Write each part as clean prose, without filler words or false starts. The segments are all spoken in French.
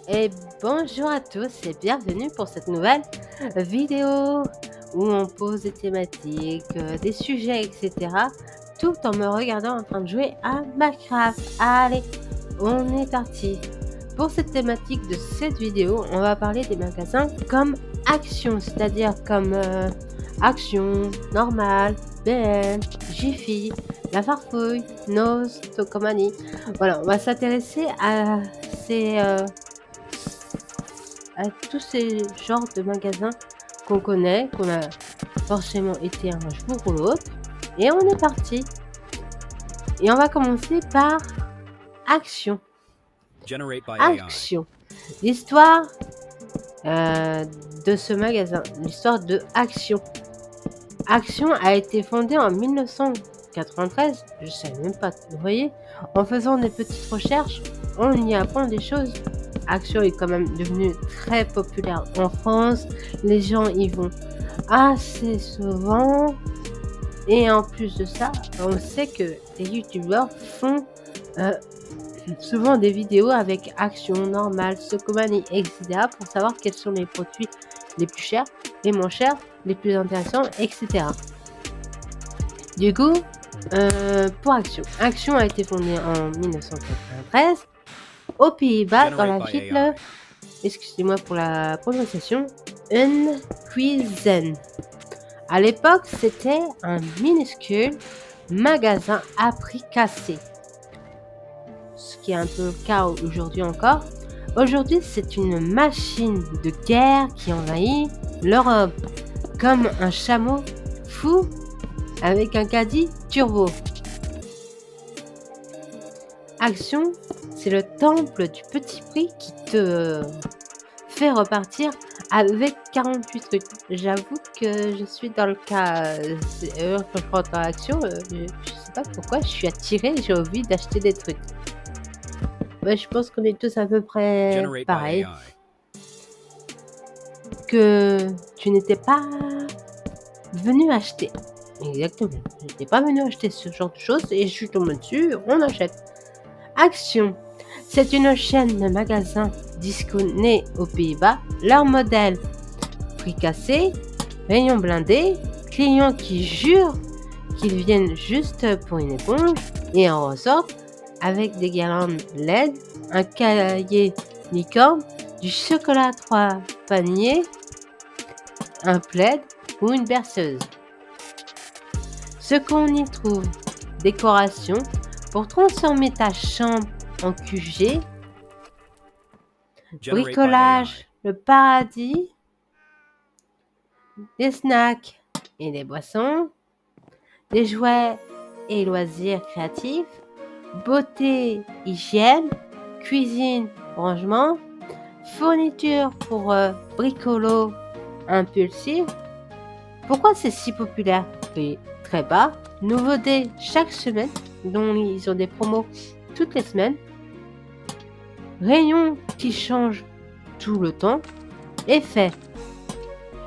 Et bonjour à tous et bienvenue pour cette nouvelle vidéo où on pose des thématiques, des sujets, etc. Tout en me regardant en train de jouer à Minecraft. Allez, on est parti. Pour cette thématique de cette vidéo, on va parler des magasins comme Action, c'est-à-dire comme Action, Normal, BM, Jiffy, La Farfouille, Nose, Tokomani. Voilà, on va s'intéresser ces... euh, à tous ces genres de magasins qu'on connaît, qu'on a forcément été un jour ou l'autre. Et on est parti. Et on va commencer par Action. Generate by AI. Action. L'histoire de ce magasin, l'histoire de Action. Action a été fondée en 1993. Je ne savais même pas. Vous voyez, en faisant des petites recherches, on y apprend des choses. Action est quand même devenu très populaire en France. Les gens y vont assez souvent. Et en plus de ça, on sait que les youtubeurs font souvent des vidéos avec Action, Normal, Socomani, etc. pour savoir quels sont les produits les plus chers, les moins chers, les plus intéressants, etc. Du coup, pour Action. Action a été fondée en 1993 aux Pays-Bas dans la ville, excusez-moi pour la prononciation, Enkhuizen. À l'époque, c'était un minuscule magasin à prix cassé. Ce qui est un peu le cas aujourd'hui encore. Aujourd'hui, c'est une machine de guerre qui envahit l'Europe, comme un chameau fou avec un caddie turbo. Action, c'est le temple du petit prix qui te fait repartir avec 48 trucs. J'avoue que je suis dans le cas, quand je rentre dans Action, je sais pas pourquoi, je suis attirée, j'ai envie d'acheter des trucs. Ouais, je pense qu'on est tous à peu près Generate by pareil. AI. Que tu n'étais pas venu acheter. Exactement. Je n'étais pas venu acheter ce genre de choses et je suis tombée dessus, on achète. Action. C'est une chaîne de magasins disco née aux Pays-Bas. Leur modèle, prix cassé, rayon blindé, clients qui jurent qu'ils viennent juste pour une éponge et en ressortent avec des guirlandes LED, un cahier licorne, du chocolat 3 paniers, un plaid ou une berceuse. Ce qu'on y trouve, décoration pour transformer ta chambre en QG, Generate by AI. bricolage, le paradis, des snacks et des boissons, des jouets et loisirs créatifs, beauté, hygiène, cuisine, rangement, fourniture pour bricolo impulsif. Pourquoi c'est si populaire? Prix très bas, nouveautés chaque semaine, dont ils ont des promos toutes les semaines, rayon qui change tout le temps, effet.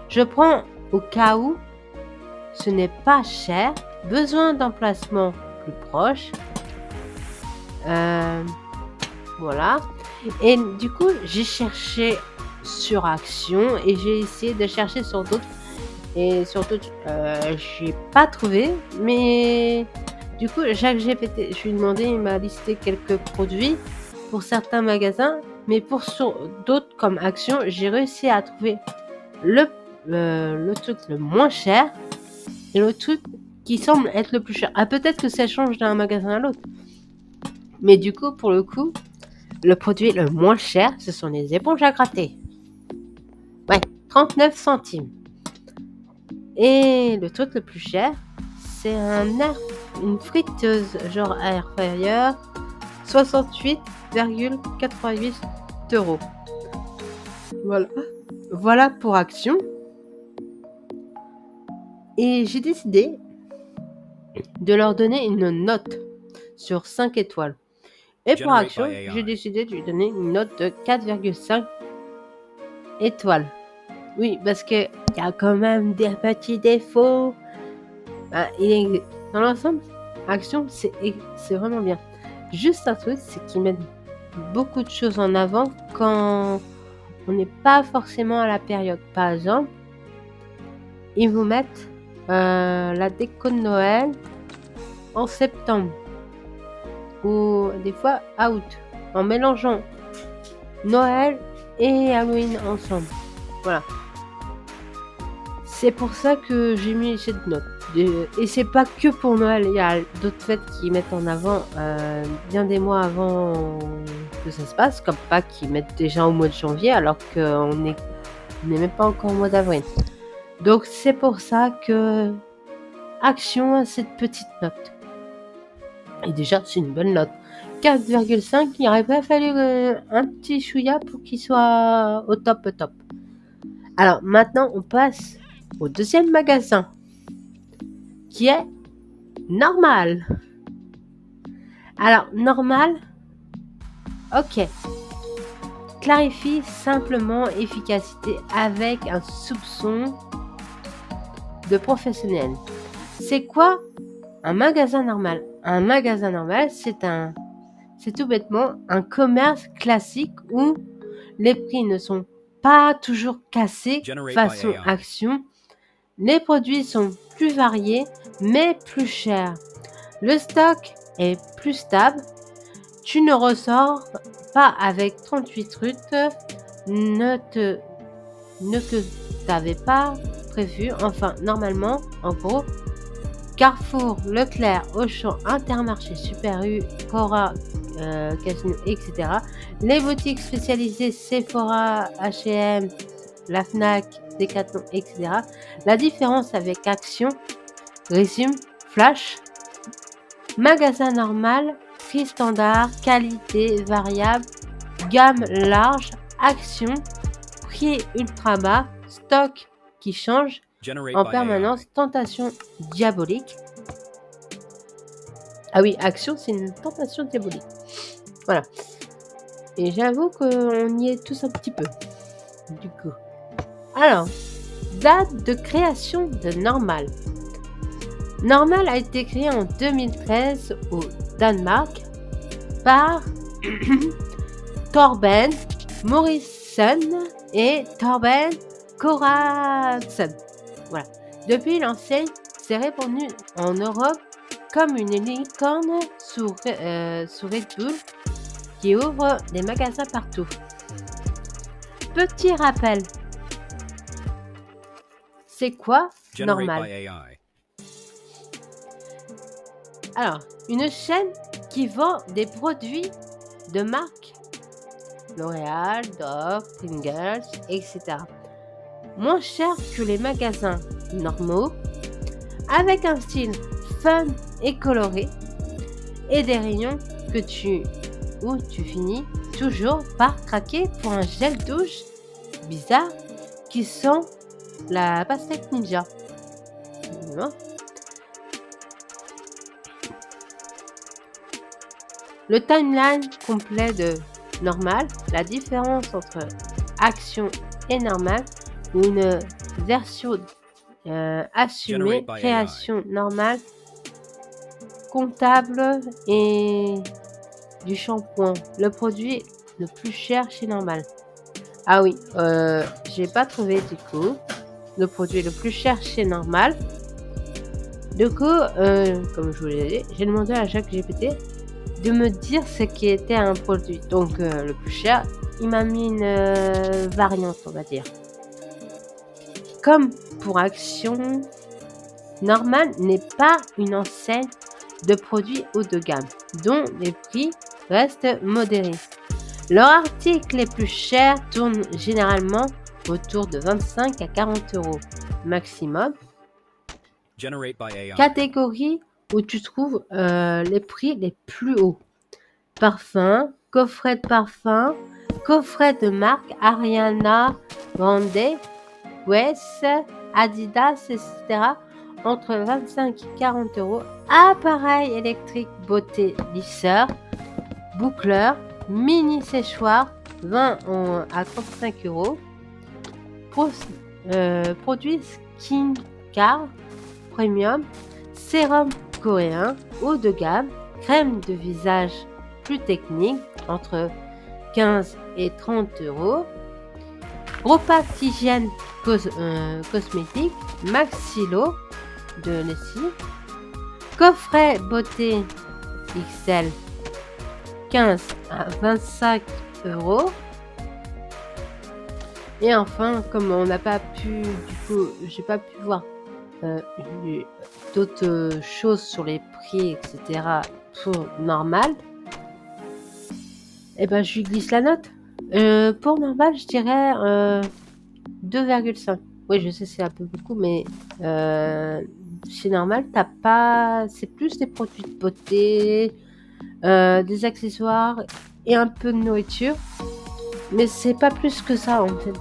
Je prends au cas où ce n'est pas cher, besoin d'emplacement plus proche. Voilà. Et du coup, j'ai cherché sur Action et j'ai essayé de chercher sur d'autres. Et sur d'autres, j'ai pas trouvé. Mais du coup, Jacques GPT, je lui ai demandé, il m'a listé quelques produits pour certains magasins. Mais pour d'autres comme Action, j'ai réussi à trouver le truc le moins cher et le truc qui semble être le plus cher. Ah, peut-être que ça change d'un magasin à l'autre. Mais du coup, pour le coup, le produit le moins cher, ce sont les éponges à gratter. Ouais, 39 centimes. Et le truc le plus cher, c'est une friteuse genre air fryer, 68,88 €. Voilà. Voilà pour Action. Et j'ai décidé de leur donner une note sur 5 étoiles. Et pour Generate Action, by AI. j'ai décidé de lui donner une note de 4,5 étoiles. Oui, parce qu'il y a quand même des petits défauts. Dans l'ensemble, Action, c'est vraiment bien. Juste un truc, c'est qu'ils mettent beaucoup de choses en avant quand on n'est pas forcément à la période. Par exemple, ils vous mettent la déco de Noël en septembre ou des fois à août, en mélangeant Noël et Halloween ensemble. Voilà. C'est pour ça que j'ai mis cette note. Et c'est pas que pour Noël, il y a d'autres fêtes qui mettent en avant bien des mois avant que ça se passe, comme Pâques qui mettent déjà au mois de janvier alors qu'on n'est même pas encore au mois d'avril. Donc c'est pour ça que Action a cette petite note. Et déjà c'est une bonne note. 4,5, il aurait pas fallu un petit chouïa pour qu'il soit au top. Alors maintenant on passe au deuxième magasin qui est Normal. Alors Normal, ok, clarifie simplement efficacité avec un soupçon de professionnel. C'est quoi un magasin normal? Un magasin normal, c'est tout bêtement un commerce classique où les prix ne sont pas toujours cassés façon Action. Les produits sont plus variés mais plus chers. Le stock est plus stable. Tu ne ressors pas avec 38 trucs que t'avais pas prévu. Enfin, normalement, en gros, Carrefour, Leclerc, Auchan, Intermarché, Super U, Cora, Casino, etc. Les boutiques spécialisées Sephora, H&M, la Fnac, Decathlon, etc. La différence avec Action, résume, flash, magasin normal, prix standard, qualité variable, gamme large, Action, prix ultra bas, stock qui change en permanence, tentation diabolique. Ah oui, Action, c'est une tentation diabolique. Voilà. Et j'avoue qu'on y est tous un petit peu. Du coup. Alors, date de création de Normal. Normal a été créé en 2013 au Danemark par Torben Morrison et Torben Koradsson. Voilà. Depuis, l'enseigne s'est répandue en Europe comme une licorne sous Red Bull qui ouvre des magasins partout. Petit rappel. C'est quoi Normal? Alors, une chaîne qui vend des produits de marque L'Oréal, Dove, Pringles, etc. Moins cher que les magasins normaux, avec un style fun et coloré, et des rayons où tu finis toujours par craquer pour un gel douche bizarre qui sent la pastèque ninja. Le timeline complet de Normal, la différence entre Action et Normal, ou une version assumée, création normale, comptable et du shampoing. Le produit le plus cher chez Normal. Ah oui, j'ai pas trouvé du coup le produit le plus cher chez Normal. Du coup, comme je vous l'ai dit, j'ai demandé à ChatGPT de me dire ce qui était un produit. Donc le plus cher, il m'a mis une variante, on va dire. Comme pour Action, Normal n'est pas une enseigne de produits haut de gamme, dont les prix restent modérés. Leurs articles les plus chers tournent généralement autour de 25 à 40 euros maximum. Catégorie où tu trouves les prix les plus hauts. Parfum, coffret de parfum, coffret de marque Ariana Grande, West, Adidas, etc. entre 25 et 40 euros. Appareil électrique beauté lisseur, boucleur, mini séchoir, 20 à 35 euros. Produits Skincare Premium, sérum coréen, haut de gamme, crème de visage plus technique, entre 15 et 30 euros. Gros pack d'hygiène cosmétique Maxilo de Nessie. Coffret beauté XL 15 à 25 euros. Et enfin, comme on n'a pas pu, du coup, j'ai pas pu voir d'autres choses sur les prix, etc. pour normal, et ben je lui glisse la note. Pour normal, je dirais 2,5. Oui, je sais, c'est un peu beaucoup, mais chez normal, t'as pas. C'est plus des produits de beauté, des accessoires et un peu de nourriture. Mais c'est pas plus que ça en fait.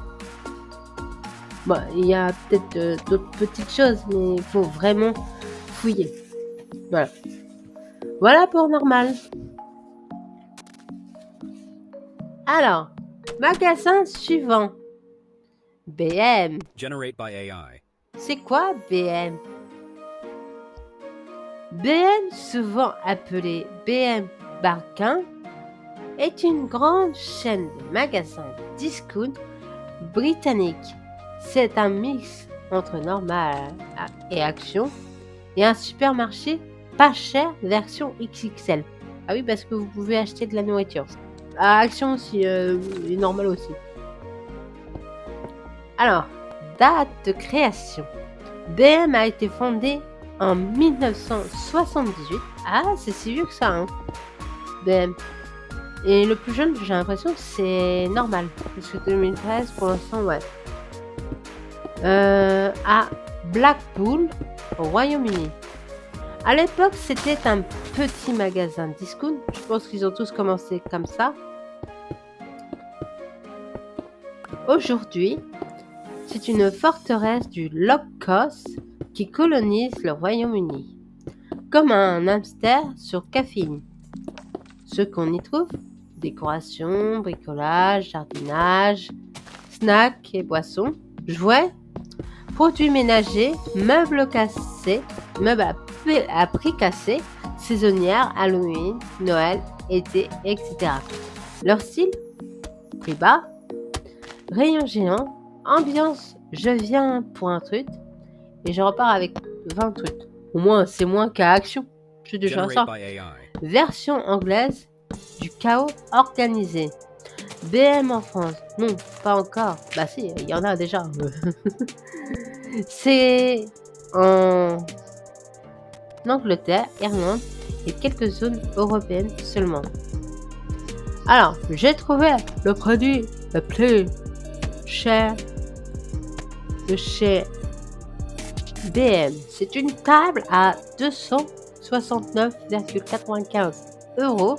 Bon, il y a peut-être d'autres petites choses, mais il faut vraiment fouiller. Voilà. Voilà pour normal. Alors, magasin suivant. BM. Generate by AI. C'est quoi BM? BM, souvent appelé BM Bargain, est une grande chaîne de magasins discount britannique. C'est un mix entre normal et action et un supermarché pas cher version XXL. Ah oui, parce que vous pouvez acheter de la nourriture. Action aussi, et normal aussi. Alors, date de création. BM a été fondé en 1978. Ah, c'est si vieux que ça, hein. BM. Et le plus jeune, j'ai l'impression que c'est normal. Parce que 2013, pour l'instant, ouais. À Blackpool, au Royaume-Uni. À l'époque, c'était un petit magasin discount. Je pense qu'ils ont tous commencé comme ça. Aujourd'hui, c'est une forteresse du low cost qui colonise le Royaume-Uni, comme un hamster sur caféine. Ce qu'on y trouve, décoration, bricolage, jardinage, snacks et boissons, jouets, produits ménagers, meubles cassés, meubles à prix cassé, saisonnières, Halloween, Noël, été, etc. Leur style, prix bas, rayon géant, ambiance, je viens pour un truc et je repars avec 20 trucs. Au moins, c'est moins qu'à Action. C'est déjà ça. Generate by AI. Version anglaise du chaos organisé. BM en France. Non, pas encore. Bah si, il y en a déjà. C'est en Angleterre, Irlande et quelques zones européennes seulement. Alors, j'ai trouvé le produit le plus cher de chez BM. C'est une table à 269,95 euros.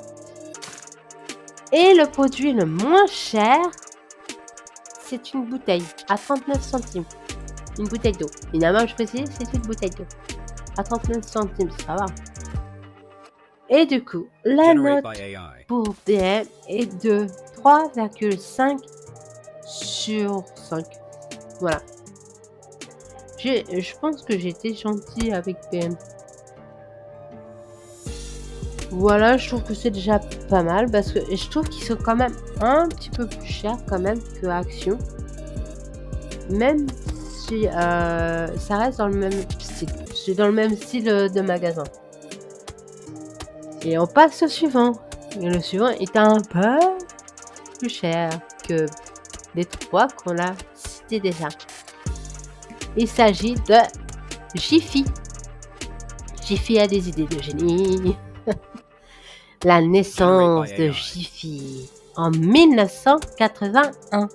Et le produit le moins cher, c'est une bouteille à 39 centimes. Une bouteille d'eau. Évidemment, je précise, c'est une bouteille d'eau. À 39 centimes, ça va. Et du coup, la Generate note by AI. pour BM est de 3,5 sur 5. Voilà. Je pense que j'étais gentil avec BM. Voilà, je trouve que c'est déjà pas mal parce que je trouve qu'ils sont quand même un petit peu plus chers quand même que Action. Même si ça reste dans le même style. C'est dans le même style de magasin. Et on passe au suivant. Et le suivant est un peu plus cher que les trois qu'on a cités déjà. Il s'agit de Jiffy. Jiffy a des idées de génie. La naissance de Jiffy en 1981.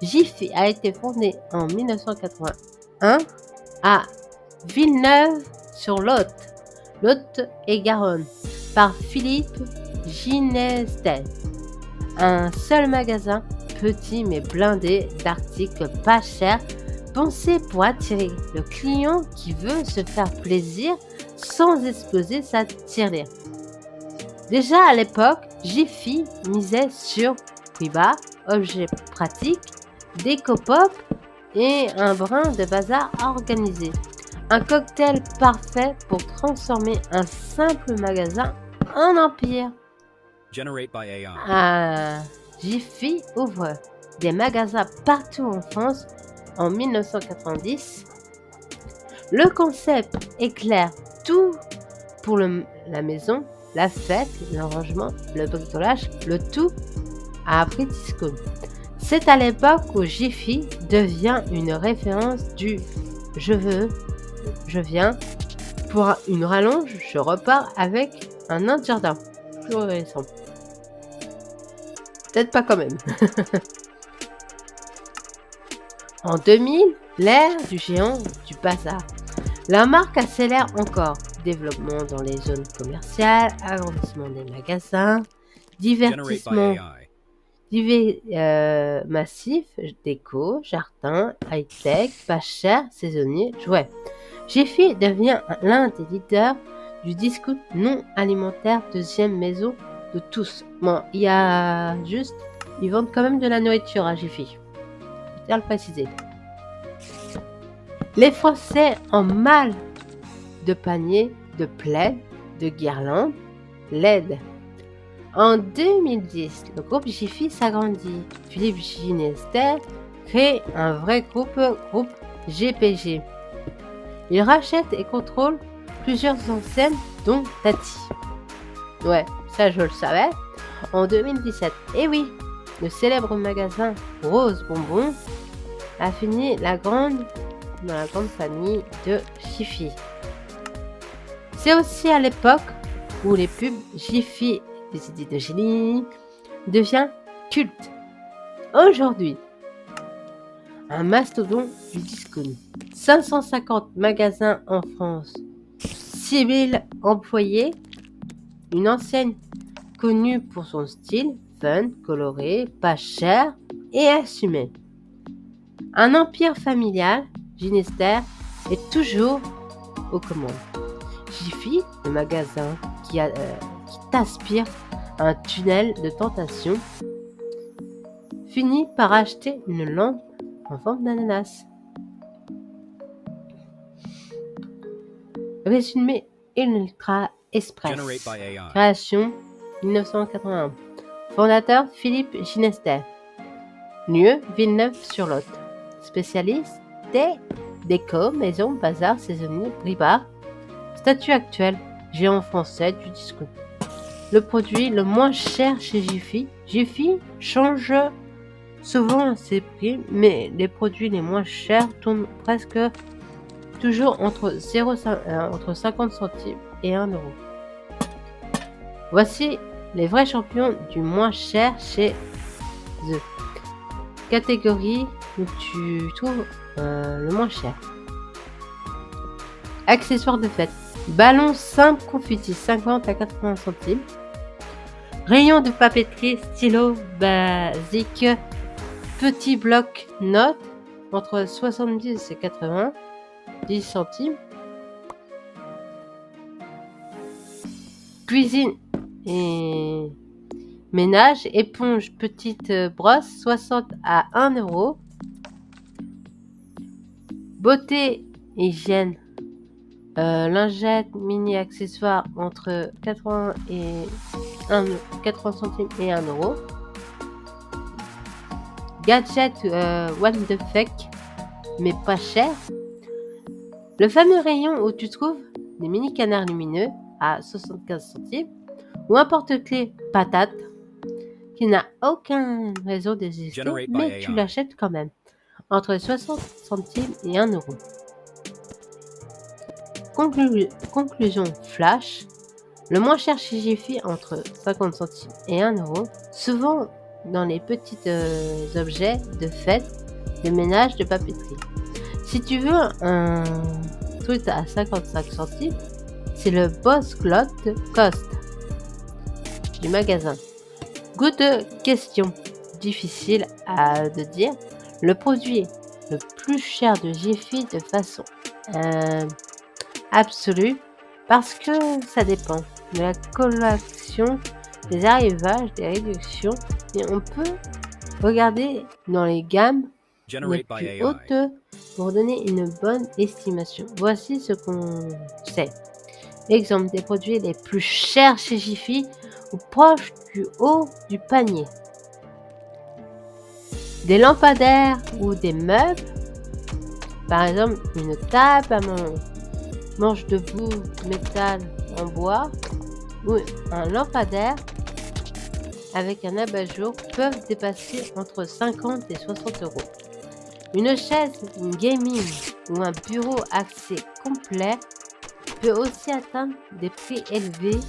Jiffy a été fondé en 1981 à Villeneuve-sur-Lot, Lot-et-Garonne, par Philippe Ginestel. Un seul magasin, petit mais blindé d'articles pas chers, pensé pour attirer le client qui veut se faire plaisir sans exploser sa tirelire. Déjà à l'époque, Jiffy misait sur prix bas, objets pratiques, déco-pop et un brin de bazar organisé. Un cocktail parfait pour transformer un simple magasin en empire. Generate by AI. Ah, Jiffy ouvre des magasins partout en France en 1990. Le concept est clair, tout pour la maison, la fête, l'arrangement, le bricolage, le tout a appris Tiscone. C'est à l'époque où Jiffy devient une référence du « je veux, je viens ». Pour une rallonge, je repars avec un nain de jardin. Plus récent. Peut-être pas quand même. En 2000, l'ère du géant du bazar. La marque accélère encore. Développement dans les zones commerciales, agrandissement des magasins, divertissement massif, déco, jardin, high-tech, pas cher, saisonnier, jouets. Jiffy devient l'un des leaders du discount non alimentaire, deuxième maison de tous. Bon, il y a juste, ils vendent quand même de la nourriture à Jiffy. Je tiens à le préciser. Les Français ont mal de paniers, de plaids, de guirlandes, LED. En 2010, le groupe Jiffy s'agrandit. Philippe Ginester crée un vrai groupe GPG. Il rachète et contrôle plusieurs enseignes, dont Tati. Ouais, ça je le savais. En 2017, et oui, le célèbre magasin Rose Bonbon a fini dans la grande famille de Jiffy. C'est aussi à l'époque où les pubs Jiffy, les idées de génie, devient culte. Aujourd'hui, un mastodonte du discount. 550 magasins en France, 6000 employés, une enseigne connue pour son style, fun, coloré, pas cher et assumé. Un empire familial, Ginester, est toujours aux commandes. Jiffy, le magasin qui t'aspire à un tunnel de tentation, finit par acheter une lampe en forme d'ananas. Résumé Ultra Express. Création 1981. Fondateur Philippe Ginester. Lieu Villeneuve-sur-Lot. Spécialiste des déco, maison, bazar, saisonnier, prix-bar. Statut actuel, géant français du discount. Le produit le moins cher chez Jiffy. Jiffy change souvent ses prix, mais les produits les moins chers tournent presque toujours entre 50 centimes et 1 euro. Voici les vrais champions du moins cher chez The. Catégorie où tu trouves le moins cher. Accessoires de fête. Ballon simple confetti 50 à 80 centimes. Rayon de papeterie, stylo basique, petit bloc notes entre 70 et 90 centimes. Cuisine et ménage, éponge, petite brosse 60 à 1 euro. Beauté, hygiène, lingette, mini accessoires entre 80 centimes et 1 euro. Gadget, what the fuck, mais pas cher. Le fameux rayon où tu trouves des mini canards lumineux à 75 centimes ou un porte-clés patate qui n'a aucune raison d'exister, mais tu l'achètes quand même entre 60 centimes et 1 euro. Conclusion flash, le moins cher chez Jiffy entre 50 centimes et 1 euro, souvent dans les petits objets de fête, de ménage, de papeterie. Si tu veux un truc à 55 centimes, c'est le Boss Cloth Cost du magasin. Goût de question, difficile de dire. Le produit le plus cher de Jiffy de façon absolue parce que ça dépend de la collection, des arrivages, des réductions, et on peut regarder dans les gammes les plus hautes pour donner une bonne estimation. Voici ce qu'on sait. Exemple des produits les plus chers chez Jiffy ou proche du haut du panier. des lampadaires ou des meubles. Par exemple, une table à manche debout métal en bois ou un lampadaire avec un abat-jour peuvent dépasser entre 50 et 60 euros. Une chaise gaming ou un bureau accès complet peut aussi atteindre des prix élevés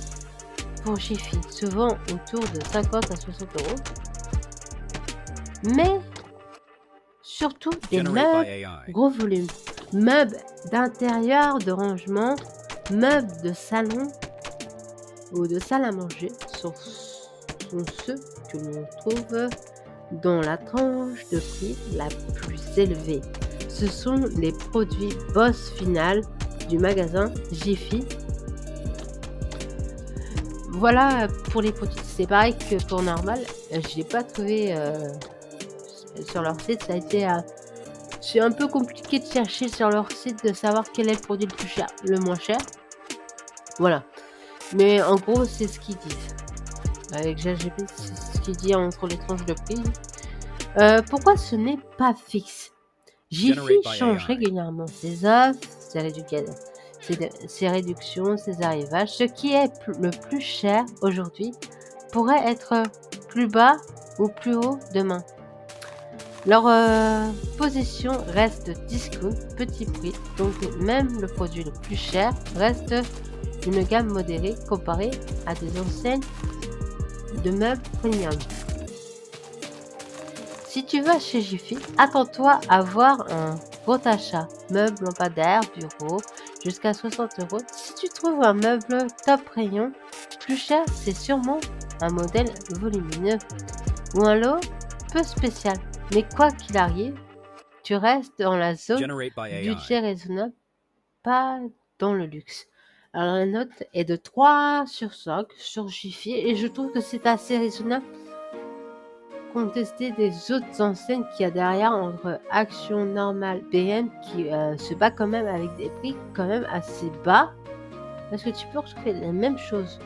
pour Jiffy, souvent autour de 50 à 60 euros. Mais surtout des Generate meubles by AI. gros volume, meubles d'intérieur, de rangement, meubles de salon ou de salle à manger sont ceux que l'on trouve dans la tranche de prix la plus élevée. Ce sont les produits Boss Final du magasin Jiffy. Voilà pour les produits. C'est pareil que pour Normal, je l'ai pas trouvé sur leur site. Ça a été c'est un peu compliqué de chercher sur leur site de savoir quel est le produit le plus cher, le moins cher. Voilà. Mais en gros, c'est ce qu'ils disent. Avec ChatGPT, c'est ce qu'il dit entre les tranches de prix. Pourquoi ce n'est pas fixe? Jiffy Generate by change AI. régulièrement ses offres, ses réductions, ses arrivages. Ce qui est le plus cher aujourd'hui pourrait être plus bas ou plus haut demain. Leur position reste discount, petit prix, donc même le produit le plus cher reste une gamme modérée comparée à des enseignes de meubles premium. Si tu vas chez Jiffy, attends-toi à voir un gros achat, meubles, lampadaires, bureaux, jusqu'à 60 euros. Si tu trouves un meuble top rayon, plus cher, c'est sûrement un modèle volumineux ou un lot peu spécial. Mais quoi qu'il arrive, tu restes dans la zone Generate by AI. budget raisonnable, pas dans le luxe. Alors la note est de 3 sur 5 sur Jiffy et je trouve que c'est assez raisonnable contester des autres enseignes qu'il y a derrière entre Action, Normal, BM qui se bat quand même avec des prix quand même assez bas parce que tu peux retrouver la même chose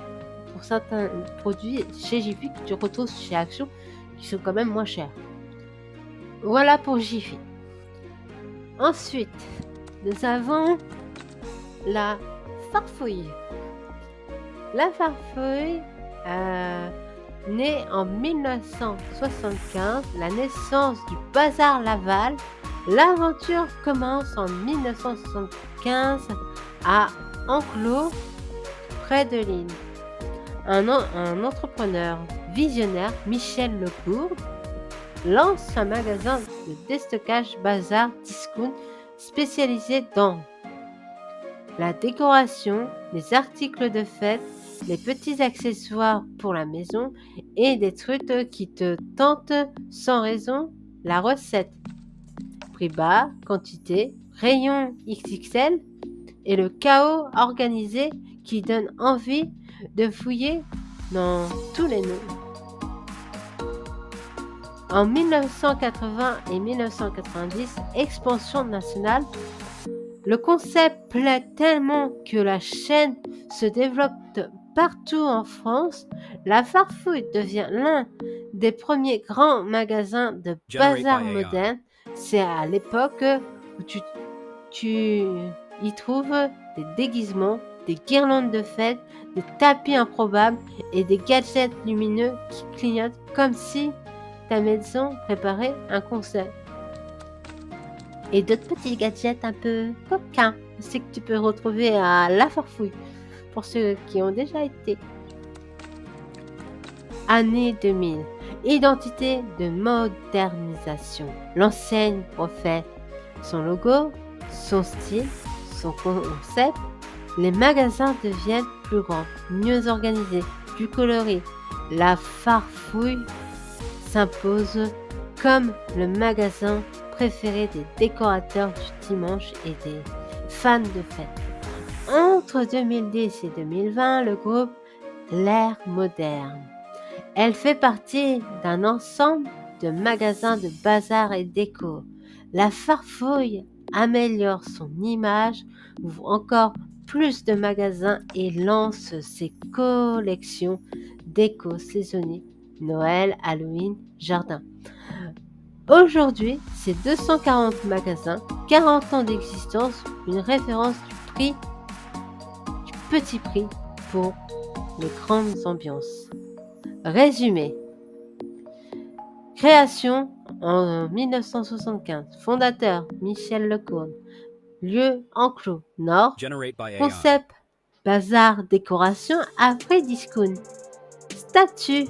pour certains produits chez Jiffy que tu retrouves chez Action qui sont quand même moins chers. Voilà pour Jiffy. Ensuite, nous avons la farfouille. La farfouille née en 1975, la naissance du Bazar Laval. L'aventure commence en 1975 à Enclos, près de Lille. Un entrepreneur visionnaire, Michel Lecourt, lance un magasin de déstockage bazar discount spécialisé dans la décoration, les articles de fête, les petits accessoires pour la maison et des trucs qui te tentent sans raison. La recette. Prix bas, quantité, rayon XXL et le chaos organisé qui donne envie de fouiller dans tous les noms. En 1980 et 1990, expansion nationale. Le concept plaît tellement que la chaîne se développe partout en France. La Farfouille devient l'un des premiers grands magasins de bazar moderne. C'est à l'époque où tu y trouves des déguisements, des guirlandes de fête, des tapis improbables et des gadgets lumineux qui clignotent comme si ta maison préparait un concert. Et d'autres petits gadgets un peu coquins, c'est que tu peux retrouver à la Farfouille, pour ceux qui ont déjà été. Année 2000. Identité de modernisation. L'enseigne refait son logo, son style, son concept. Les magasins deviennent plus grands, mieux organisés, plus colorés. La Farfouille s'impose comme le magasin préféré des décorateurs du dimanche et des fans de fête. Entre 2010 et 2020, le groupe L'Ère Moderne. Elle fait partie d'un ensemble de magasins de bazar et déco. La Farfouille améliore son image, ouvre encore plus de magasins et lance ses collections déco saisonnières, Noël, Halloween, jardin. Aujourd'hui, c'est 240 magasins, 40 ans d'existence, une référence du petit prix pour les grandes ambiances. Résumé. Création en 1975. Fondateur Michel Lecourne. Lieu enclos Nord. Generate by AI. Concept bazar décoration après discount. Statut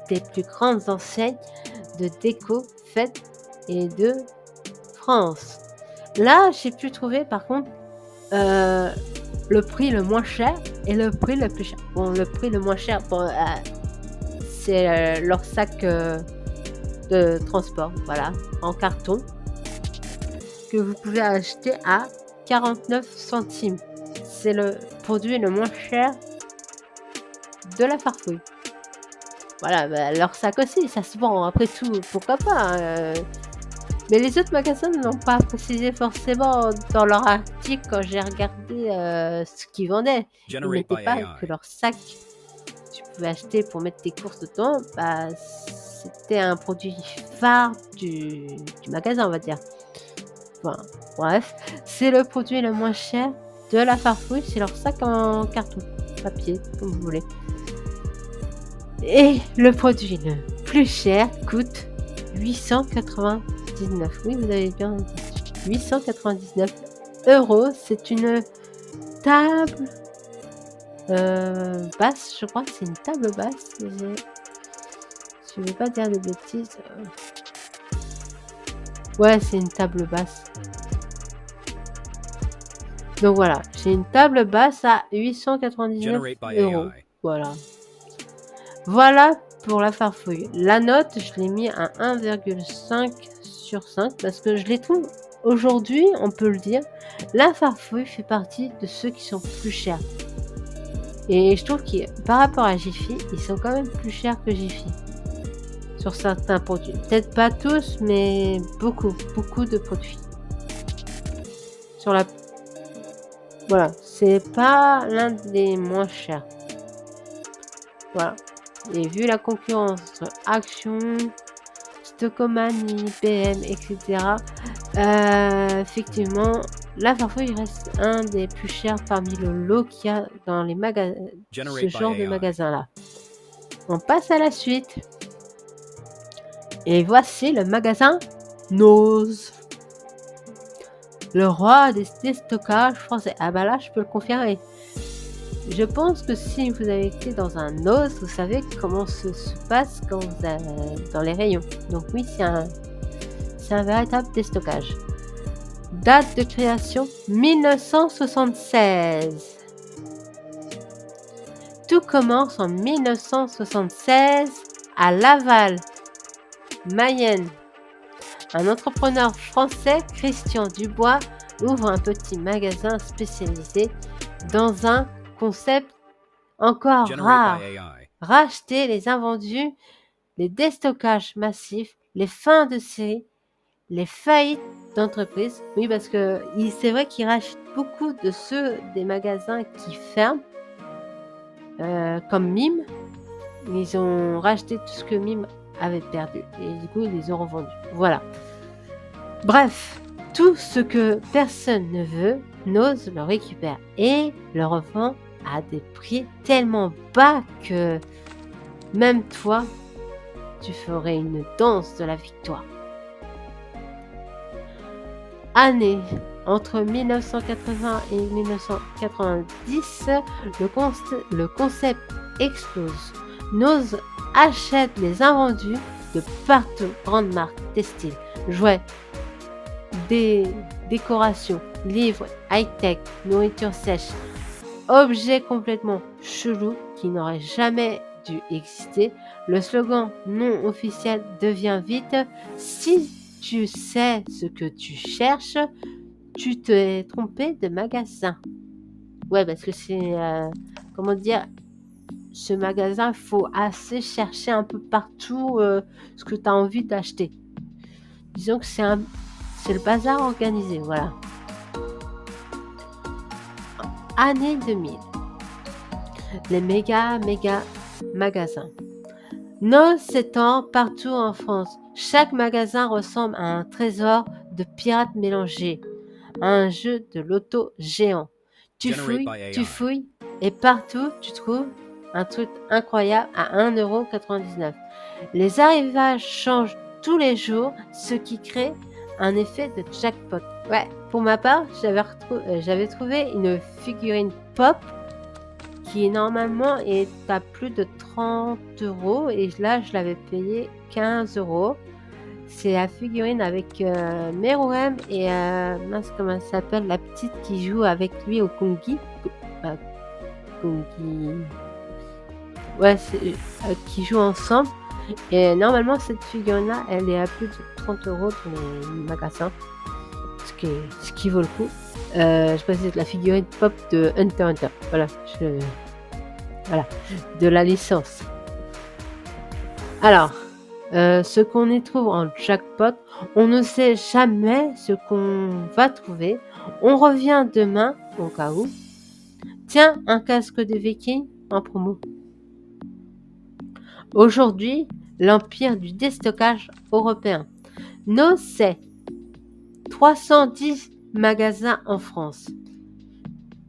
des plus grandes enseignes de déco faites et de France. Là, j'ai pu trouver par contre le prix le moins cher et le prix le plus cher. Bon, le prix le moins cher, bon, c'est leur sac de transport, voilà, en carton, que vous pouvez acheter à 49 centimes. C'est le produit le moins cher de la Farfouille. Voilà, bah, leur sac aussi, ça se vend, après tout, pourquoi pas. Mais les autres magasins ne l'ont pas précisé forcément dans leur article quand j'ai regardé ce qu'ils vendaient. Ils ne Generate mettaient by pas AI. que leur sac, tu pouvais acheter pour mettre tes courses dedans, bah, c'était un produit phare du magasin, on va dire. Enfin, bref, c'est le produit le moins cher de la Farfouille, c'est leur sac en carton, papier, comme vous voulez. Et le produit le plus cher coûte 899. Oui, vous avez bien entendu. 899 €. C'est une table basse, je crois que c'est une table basse. Je ne vais pas dire de bêtises. Ouais, c'est une table basse. Donc voilà, j'ai une table basse à 899 Generate by €. AI. Voilà pour la Farfouille. La note, je l'ai mis à 1,5 sur 5 parce que je les trouve aujourd'hui, on peut le dire, la Farfouille fait partie de ceux qui sont plus chers. Et je trouve que par rapport à Jiffy, ils sont quand même plus chers que Jiffy sur certains produits. Peut-être pas tous, mais beaucoup de produits. Voilà, c'est pas l'un des moins chers. Voilà. Et vu la concurrence entre Action, Stockomanie, PM, etc., effectivement, la Farfouille reste un des plus chers parmi le lot qu'il y a dans les ce genre de magasin-là. On passe à la suite. Et voici le magasin Nose. Le roi des stockages français. Ah bah là, je peux le confirmer. Je pense que si vous avez été dans un Nose, vous savez comment se passe quand vous êtes dans les rayons. Donc oui, c'est un véritable déstockage. Date de création 1976. Tout commence en 1976 à Laval, Mayenne. Un entrepreneur français, Christian Dubois, ouvre un petit magasin spécialisé dans un concept encore rare. Racheter les invendus, les déstockages massifs, les fins de série, les faillites d'entreprises. Oui, parce que c'est vrai qu'ils rachètent beaucoup de ceux des magasins qui ferment, comme Mime. Ils ont racheté tout ce que Mime avait perdu et du coup ils les ont revendus. Voilà. Bref, tout ce que personne ne veut, Nose le récupère et le revend à des prix tellement bas que même toi, tu ferais une danse de la victoire. Année entre 1980 et 1990, le concept explose. Nose achète les invendus de partout, grandes marques, textiles, jouets, des décorations, livres, high-tech, nourriture sèche, objets complètement chelous qui n'auraient jamais dû exister. Le slogan non officiel devient vite « Si tu sais ce que tu cherches, tu t'es trompé de magasin ». Ouais, parce que c'est, comment dire, ce magasin, il faut assez chercher un peu partout ce que tu as envie d'acheter. Disons que c'est le bazar organisé, voilà. Année 2000. Les méga magasins. Nos s'étend partout en France. Chaque magasin ressemble à un trésor de pirates mélangés, à un jeu de loto géant. Tu Generate by AI. fouilles, et partout tu trouves un truc incroyable à 1,99 €. Les arrivages changent tous les jours, ce qui crée un effet de jackpot. Ouais, pour ma part, j'avais trouvé une figurine pop qui normalement est à plus de 30 € et là je l'avais payé 15 €. C'est la figurine avec Meruem et mince comment elle s'appelle, la petite qui joue avec lui au Kongi. euh, Kongi. Ouais, qui jouent ensemble. Et normalement cette figurine-là, elle est à plus de 30 € dans les magasins, ce qui vaut le coup. Je précise la figurine pop de Hunter x Hunter. Voilà, de la licence. Alors, ce qu'on y trouve en jackpot, on ne sait jamais ce qu'on va trouver. On revient demain, au cas où. Tiens, un casque de viking en promo. Aujourd'hui, l'empire du déstockage européen. Nos c'est 310 magasins en France.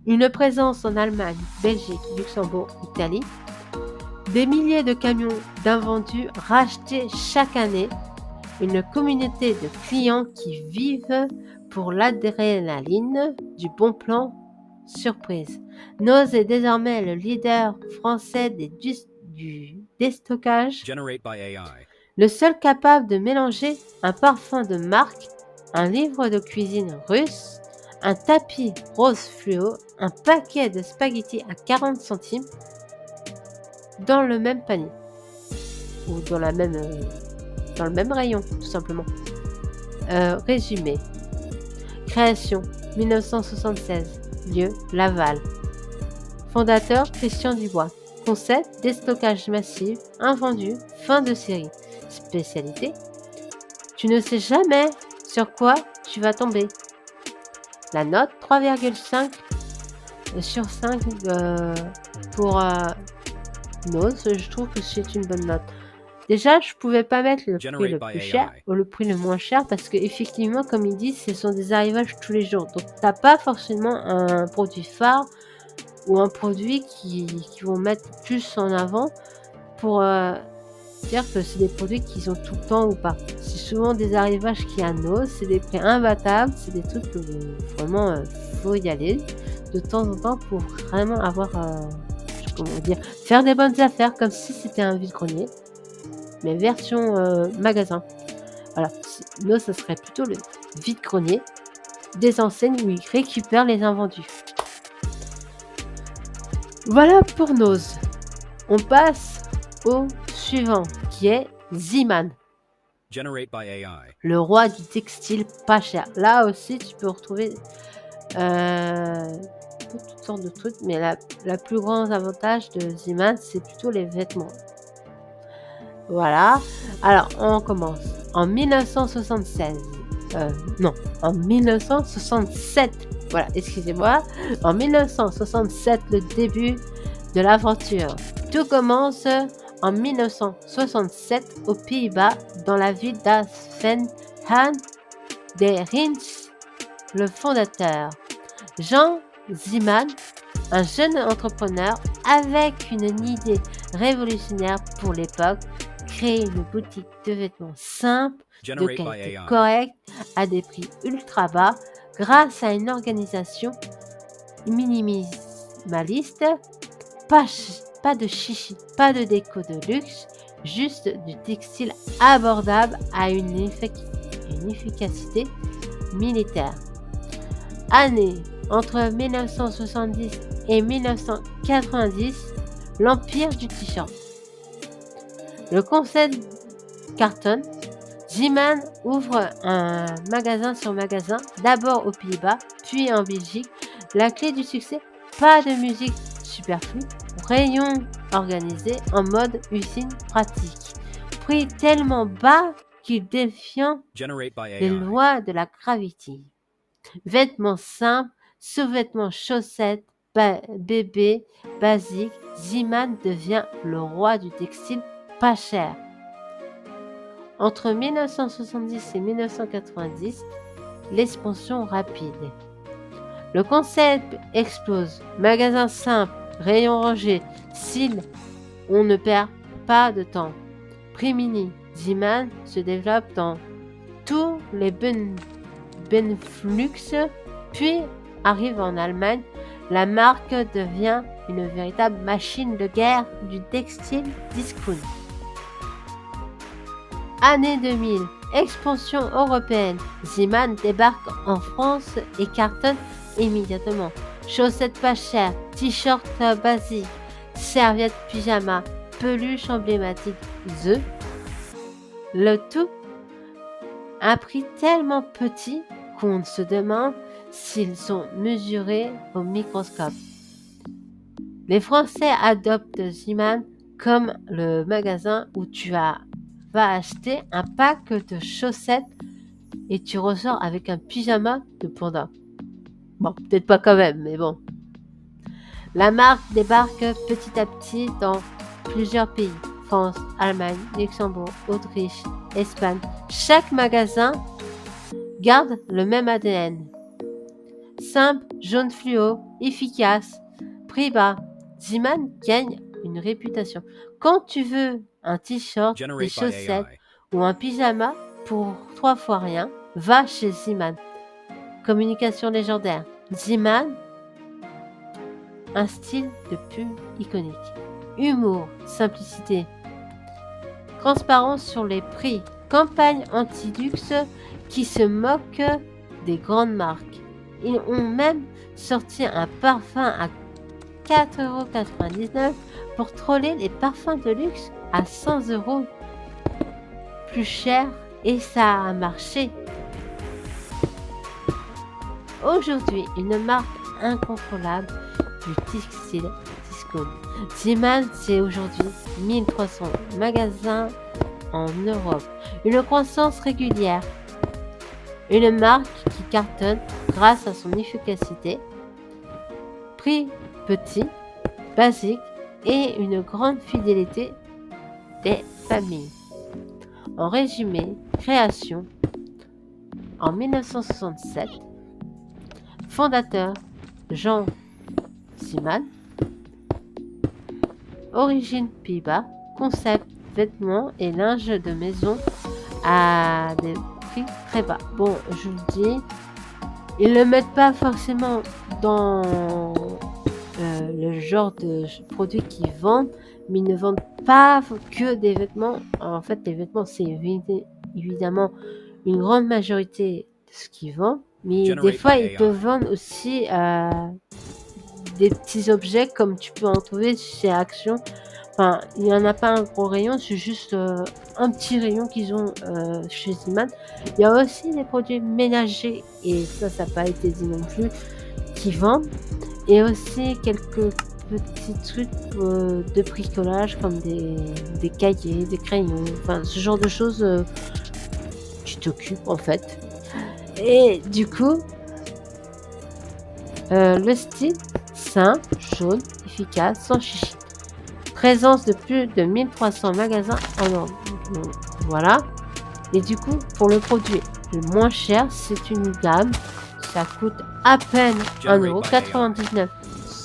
Une présence en Allemagne, Belgique, Luxembourg, Italie. Des milliers de camions d'invendus rachetés chaque année. Une communauté de clients qui vivent pour l'adrénaline du bon plan surprise. Noz est désormais le leader français du déstockage, Generate by AI. le seul capable de mélanger un parfum de marque, un livre de cuisine russe, un tapis rose fluo, un paquet de spaghettis à 40 centimes dans le même panier ou dans le même rayon, tout simplement. Résumé. Création 1976. Lieu Laval. Fondateur Christian Dubois. Concept déstockage massif, invendu, fin de série. Spécialité. Tu ne sais jamais sur quoi tu vas tomber. La note 3,5 sur 5 pour Noz. Je trouve que c'est une bonne note. Déjà, je pouvais pas mettre le prix le plus cher ou le prix le moins cher parce que effectivement, comme ils disent, ce sont des arrivages tous les jours. Donc, t'as pas forcément un produit phare ou un produit qui vont mettre plus en avant pour dire que c'est des produits qu'ils ont tout le temps ou pas. C'est souvent des arrivages qui annoncent, c'est des prix imbattables, c'est des trucs que vraiment faut y aller de temps en temps pour vraiment avoir, comment dire, faire des bonnes affaires comme si c'était un vide-grenier. Mais version magasin. Voilà, nous, ça serait plutôt le vide-grenier des enseignes où ils récupèrent les invendus. Voilà pour Noz. On passe au suivant, qui est Ziman. Generate by AI. Le roi du textile pas cher. Là aussi, tu peux retrouver toutes sortes de trucs, mais la plus grand avantage de Ziman, c'est plutôt les vêtements. Voilà. Alors, on commence. En 1976. En 1967. Voilà, excusez-moi. En 1967, le début de l'aventure. Tout commence en 1967 aux Pays-Bas, dans la ville d'Asfen Han de Rins, le fondateur. Jean Ziman, un jeune entrepreneur avec une idée révolutionnaire pour l'époque, créer une boutique de vêtements simple, de qualité correcte, à des prix ultra bas, grâce à une organisation minimaliste, pas de chichi, pas de déco de luxe, juste du textile abordable à une efficacité militaire. Année entre 1970 et 1990, l'empire du t-shirt. Le concept cartonne. Ziman ouvre un magasin sur magasin, d'abord aux Pays-Bas, puis en Belgique. La clé du succès, pas de musique superflue, rayon organisé en mode usine pratique. Prix tellement bas qu'il défient les lois de la gravité. Vêtements simples, sous-vêtements chaussettes, bébé, basique, Ziman devient le roi du textile pas cher. Entre 1970 et 1990, l'expansion rapide. Le concept explose. Magasin simple, rayon rangé, style, on ne perd pas de temps. Prix mini, Ziman se développe dans tous les Benelux, puis arrive en Allemagne. La marque devient une véritable machine de guerre du textile discount. Année 2000, expansion européenne. Ziman débarque en France et cartonne immédiatement. Chaussettes pas chères, t-shirts basiques, serviettes pyjama, peluches emblématiques, le tout à un prix tellement petit qu'on se demande s'ils sont mesurés au microscope. Les Français adoptent Ziman comme le magasin où tu vas acheter un pack de chaussettes et tu ressors avec un pyjama de panda. Bon, peut-être pas quand même, mais bon. La marque débarque petit à petit dans plusieurs pays. France, Allemagne, Luxembourg, Autriche, Espagne. Chaque magasin garde le même ADN. Simple, jaune fluo, efficace, prix bas. Ziman gagne une réputation. Quand tu veux un t-shirt, des Generate by chaussettes AI. ou un pyjama pour 3 fois rien, va chez Ziman. Communication légendaire. Ziman, un style de pub iconique. Humour, simplicité. Transparence sur les prix. Campagne anti-luxe qui se moque des grandes marques. Ils ont même sorti un parfum à 4,99€ pour troller les parfums de luxe à 100€ plus cher et ça a marché. Aujourd'hui, une marque incontrôlable du textile discount. Ziman, c'est aujourd'hui 1300 magasins en Europe. Une croissance régulière. Une marque qui cartonne grâce à son efficacité, prix petit, basique et une grande fidélité des familles. En résumé, création en 1967, fondateur Jean Ziman, origine Pays-Bas, concept vêtements et linge de maison à des prix très bas. Bon, je vous le dis, ils ne le mettent pas forcément dans le genre de produits qu'ils vendent, mais ils ne vendent pas que des vêtements. En fait, les vêtements, c'est évidemment une grande majorité de ce qu'ils vendent, mais des Generate fois, by ils AI. peuvent vendre aussi des petits objets comme tu peux en trouver chez Action. Enfin, il n'y en a pas un gros rayon, c'est juste un petit rayon qu'ils ont chez Ziman. Il y a aussi des produits ménagers, et ça n'a pas été dit non plus, qui vendent. Et aussi quelques petits trucs de bricolage comme des cahiers, des crayons, enfin ce genre de choses qui t'occupent en fait. Et du coup, le style simple, jaune, efficace, sans chichi. Présence de plus de 1300 magasins en Europe. Donc, voilà. Et du coup, pour le produit le moins cher, c'est une gamme. Ça coûte à peine Generate by AI.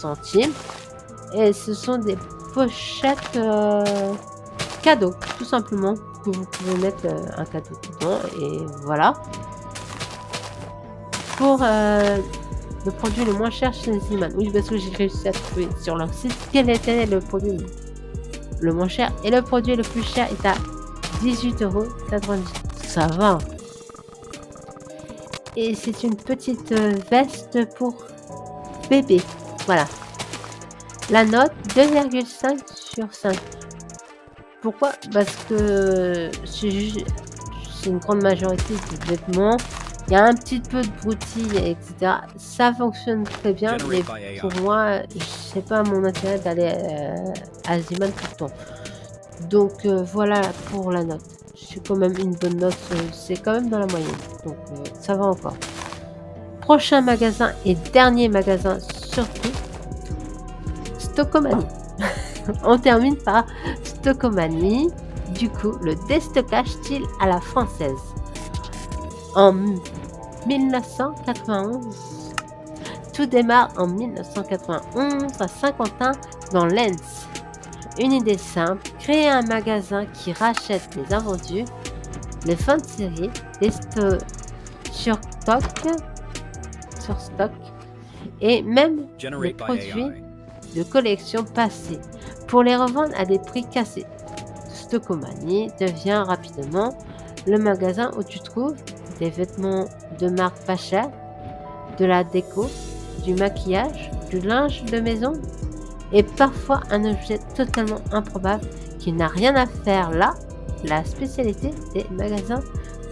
1,99€. Et ce sont des pochettes cadeaux, tout simplement, que vous pouvez mettre un cadeau dedans. Et voilà. Pour le produit le moins cher chez Ziman. Oui, parce que j'ai réussi à trouver sur leur site quel était le produit le moins cher. Et le produit le plus cher est à 18,90€. Ça va. Et c'est une petite veste pour bébé. Voilà. La note 2,5 sur 5. Pourquoi? Parce que c'est une grande majorité de vêtements. Il y a un petit peu de broutilles, etc. Ça fonctionne très bien, mais Generate by AI. pour moi, c'est pas mon intérêt d'aller à Ziman tout le temps. Donc voilà pour la note. C'est quand même une bonne note, c'est quand même dans la moyenne. Donc ça va encore. Prochain magasin et dernier magasin surtout, Stockomanie. On termine par Stockomanie, du coup, le déstockage style à la française. En 1991, tout démarre en 1991 à Saint-Quentin dans l'Aisne. Une idée simple, créer un magasin qui rachète les invendus, les fins de série, les sur stock et même les Generate by produits AI. de collection passés pour les revendre à des prix cassés. Stockomanie devient rapidement le magasin où tu trouves des vêtements de marque pas chère, de la déco, du maquillage, du linge de maison et parfois un objet totalement improbable qui n'a rien à faire là, la spécialité des magasins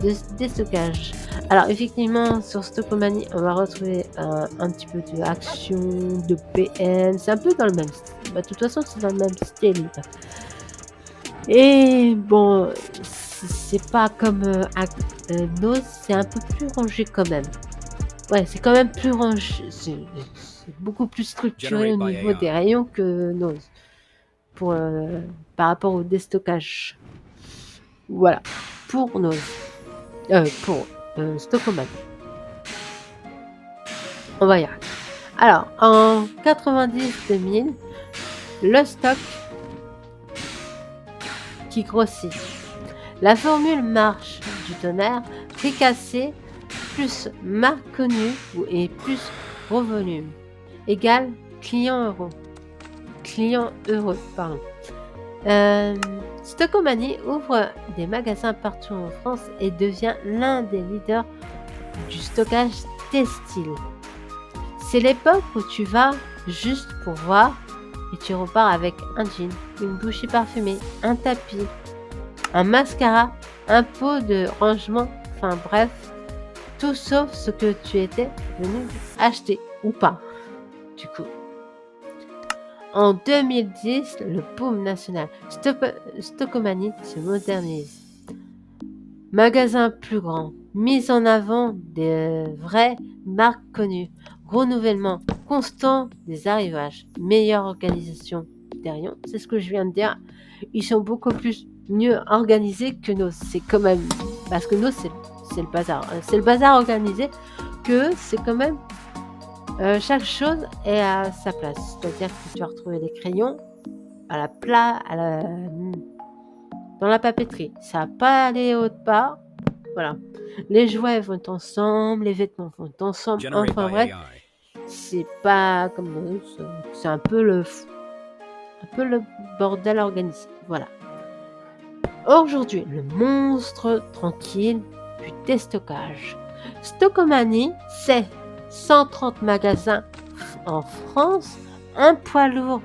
de déstockage. Alors effectivement sur Stockomanie on va retrouver un petit peu de action, de PN, c'est un peu dans le même style, de toute façon c'est dans le même style. Et bon, c'est pas comme Nose, c'est un peu plus rangé quand même. Ouais, c'est quand même plus rangé, c'est beaucoup plus structuré au Generate by niveau des AI. rayons que Nose pour, par rapport au déstockage. Voilà, pour Nose. Pour Stockomanie. On va y arriver. Alors, en 90-2000, le stock qui grossit. La formule marche du tonnerre, prix cassé, plus marque connue et plus gros volume, égale client heureux, pardon. Stockomanie ouvre des magasins partout en France et devient l'un des leaders du stockage textile. C'est l'époque où tu vas juste pour voir et tu repars avec un jean, une bougie parfumée, un tapis, un mascara, un pot de rangement, enfin bref, tout sauf ce que tu étais venu acheter ou pas, du coup. En 2010, le boom national. Stockomanie se modernise. Magasin plus grand, mise en avant des vraies marques connues, renouvellement constant des arrivages, meilleure organisation des rayons. C'est ce que je viens de dire. Ils sont beaucoup plus mieux organisés que nos. C'est quand même parce que nos c'est le bazar. C'est le bazar organisé que c'est quand même chaque chose est à sa place. C'est-à-dire que tu vas retrouver des crayons à la dans la papeterie. Ça va pas aller autre part. Voilà. Les jouets vont ensemble, les vêtements vont ensemble. Generate Enfin by bref, AI. c'est pas comme nous. C'est un peu le bordel organisé. Voilà. Aujourd'hui, le monstre tranquille du déstockage. Stockomanie, c'est 130 magasins en France, un poids lourd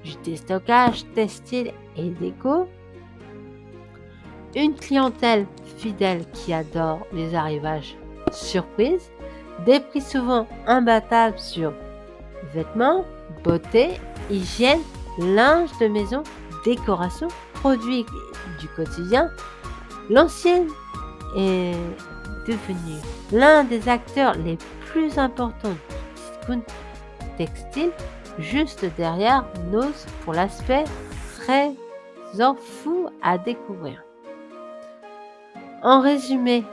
du déstockage textile et déco, une clientèle fidèle qui adore les arrivages surprises, des prix souvent imbattables sur vêtements, beauté, hygiène, linge de maison, décoration, produits du quotidien. L'ancienne est devenue l'un des acteurs les plus importants du discount textile, juste derrière Nose pour l'aspect très fou à découvrir. En résumé,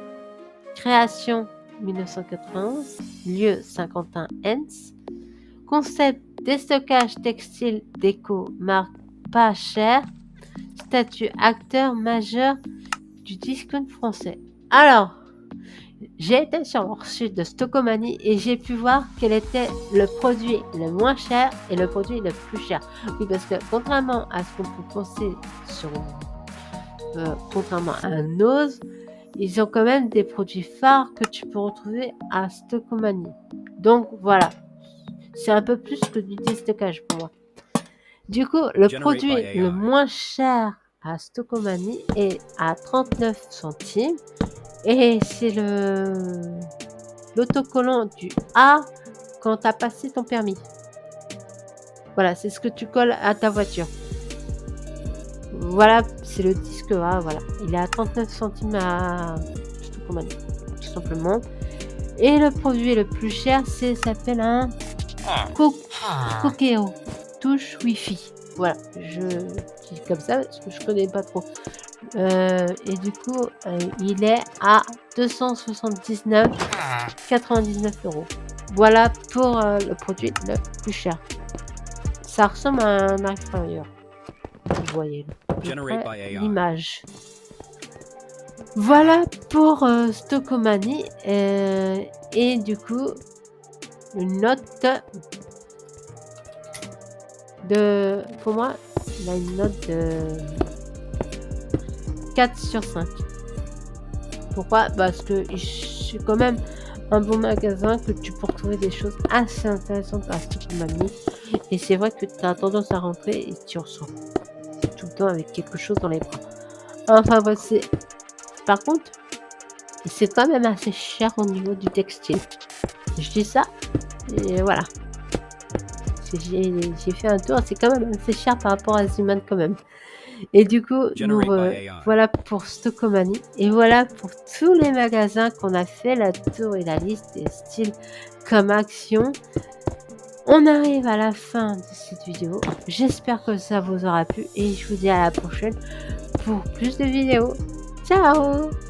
création 1991, lieu Saint-Quentin-Enns, concept déstockage textile déco marque pas cher, statut acteur majeur du discount français. Alors, j'ai été sur leur site de Stockomanie et j'ai pu voir quel était le produit le moins cher et le produit le plus cher. Oui, parce que contrairement à ce qu'on peut penser sur contrairement à un Nose, ils ont quand même des produits phares que tu peux retrouver à Stockomanie. Donc voilà, c'est un peu plus que du déstockage pour moi. Du coup, le produit le moins cher à Stockomanie est à 39 centimes et c'est l'autocollant du A quand tu as passé ton permis. Voilà, c'est ce que tu colles à ta voiture. Voilà, c'est le disque A, voilà. Il est à 39 centimes à Stockomanie, tout simplement. Et le produit le plus cher, s'appelle un Cookéo touche Wi-Fi. Voilà, je dis comme ça parce que je connais pas trop. Et du coup, il est à 279,99 €. Voilà pour, le produit le plus cher. Ça ressemble à un air fryer. Vous voyez à peu Generate près by AI. l'image. Voilà pour, Stockomanie, et du coup, une note de pour moi, il a une note de 4/5. Pourquoi? Parce que c'est quand même un bon magasin que tu peux retrouver des choses assez intéressantes à Stockomanie, et c'est vrai que tu as tendance à rentrer et tu ressors tout le temps avec quelque chose dans les bras. Enfin bref, par contre, c'est quand même assez cher au niveau du textile. Je dis ça et voilà. J'ai fait un tour, c'est quand même assez cher par rapport à Ziman quand même. Et du coup, nous Generate by AI. voilà pour Stockomanie et voilà pour tous les magasins qu'on a fait la tour et la liste des styles comme Action. On arrive à la fin de cette vidéo. J'espère que ça vous aura plu et je vous dis à la prochaine pour plus de vidéos. Ciao!